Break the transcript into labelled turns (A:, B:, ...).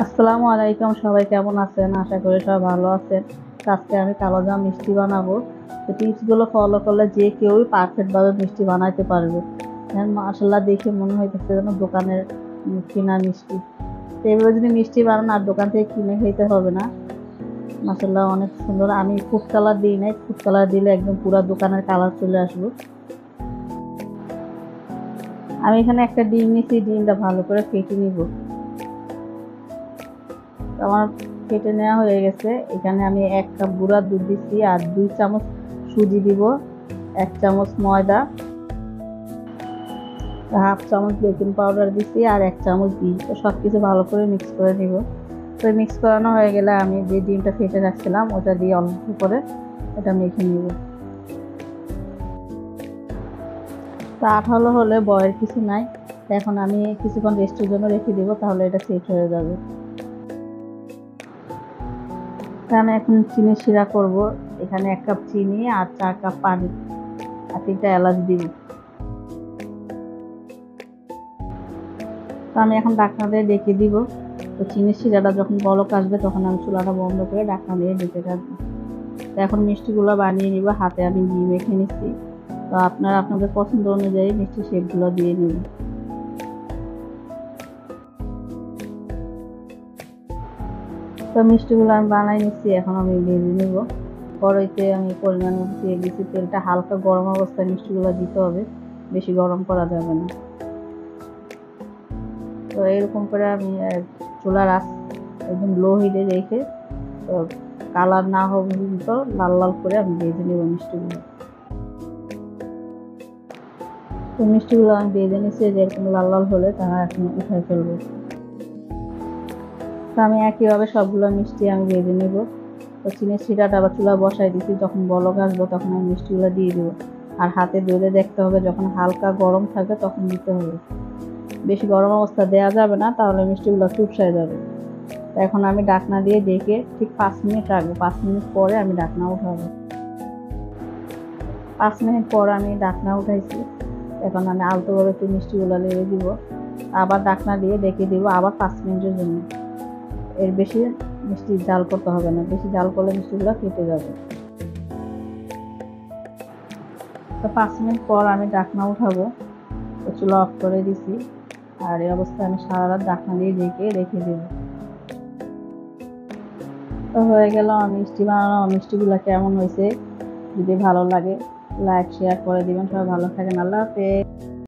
A: আসসালামু আলাইকুম, সবাই কেমন আছেন? আশা করি সবাই ভালো আছেন। আজকে আমি কালোজাম মিষ্টি বানাবো। তো টিপসগুলো ফলো করলে যে কেউই পারফেক্টভাবে মিষ্টি বানাইতে পারবে। মাশাআল্লাহ, দেখে মনে হইতেছে যেন দোকানের কিনা মিষ্টি। তো এভাবে যদি মিষ্টি বানান আর দোকান থেকে কিনে খেতে হবে না। মাশাআল্লাহ, অনেক সুন্দর। আমি ফুড কালার দিই নাই, ফুড কালার দিলে একদম পুরো দোকানের কালার চলে আসবে। আমি এখানে একটা ডিম নিয়েছি, ডিমটা ভালো করে ফেটে নিব। আমার কেটে নেওয়া হয়ে গেছে। এখানে আমি 1 কাপ গুঁড়া দুধ দিচ্ছি আর 2 চামচ সুজি দিব, 1 চামচ ময়দা, হাফ চামচ বেকিং পাউডার দিচ্ছি আর 1 চামচ ঘি। তো সব কিছু ভালো করে মিক্স করে নিব। তো মিক্স করানো হয়ে গেলে আমি যে ডিমটা ফেটে রাখছিলাম ওটা দিয়ে অল্প করে এটা মেখে নিব। তো আঠালো হলে ভয়ের কিছু নাই। এখন আমি কিছুক্ষণ রেস্টের জন্য রেখে দিব, তাহলে এটা সেট হয়ে যাবে। আমি এখন চিনি শিরা করব। এখানে 1 কাপ চিনি আর 4 কাপ পানি আর 3টা এলাচ দিব। তো আমি এখন ঢাকনা দিয়ে ঢেকে দিব। তো চিনির শিরাটা যখন বলক আসবে তখন আমি চুলাটা বন্ধ করে ঢাকনা দিয়ে ঢেকে রাখবো। তো এখন মিষ্টিগুলো বানিয়ে নিব। হাতে আমি ঘি মেখে নিচ্ছি। তো আপনারা আপনাদের পছন্দ অনুযায়ী মিষ্টি শেপগুলো দিয়ে নিন। তো মিষ্টিগুলো আমি বানাই নিচ্ছি, এখন আমি ভেজে নেব। কড়াইতে আমি পরিমাণ মতো তেল দিচ্ছি। তেলটা হালকা গরম অবস্থায় মিষ্টিগুলো দিতে হবে, বেশি গরম করা যাবে না। তো এরকম করে আমি চুলার আঁচ একদম লো হিটে রেখে, তো কালার না হবে পর্যন্ত লাল লাল করে আমি ভেজে নেব মিষ্টিগুলো। তো মিষ্টিগুলো আমি ভেজে নিচ্ছি, যেরকম লাল লাল হলে তারা এখন উঠাই ফেলবো। তো আমি একইভাবে সবগুলো মিষ্টি আমি ভেজে নেব। তো চিনির শিরাটা আবার চুলা বসাই দিচ্ছি, যখন বলক আসবো তখন আমি মিষ্টিগুলো দিয়ে দেবো। আর হাতে ধরে দেখতে হবে, যখন হালকা গরম থাকবে তখন দিতে হবে, বেশি গরম অবস্থা দেওয়া যাবে না, তাহলে মিষ্টিগুলো চুপসায় যাবে। তো এখন আমি ঢাকনা দিয়ে ঢেকে ঠিক 5 মিনিট রাখবো। 5 মিনিট পরে আমি ঢাকনা উঠাবো। 5 মিনিট পর আমি ঢাকনা উঠাইছি। এখন আমি আলতোভাবে একটু মিষ্টিগুলো লেড়ে দিব, আবার ঢাকনা দিয়ে ঢেকে দিব আবার 5 মিনিটের জন্য। এর বেশি মিষ্টি জাল করতে হবে না, বেশি জাল করলে মিষ্টিগুলো কেটে যাবে। তো 5 মিনিট পর আমি ঢাকনা উঠাবো। তো চুলা অফ করে দিছি। আর এই অবস্থায় আমি সারা রাত ঢাকনা দিয়ে ঢেকে রেখে দেব। তো হয়ে গেল মিষ্টি বানানো। মিষ্টিগুলো কেমন হয়েছে যদি ভালো লাগে লাইক শেয়ার করে দিবেন। সবাই ভালো থাকেন। আল্লাহ হাফেজ।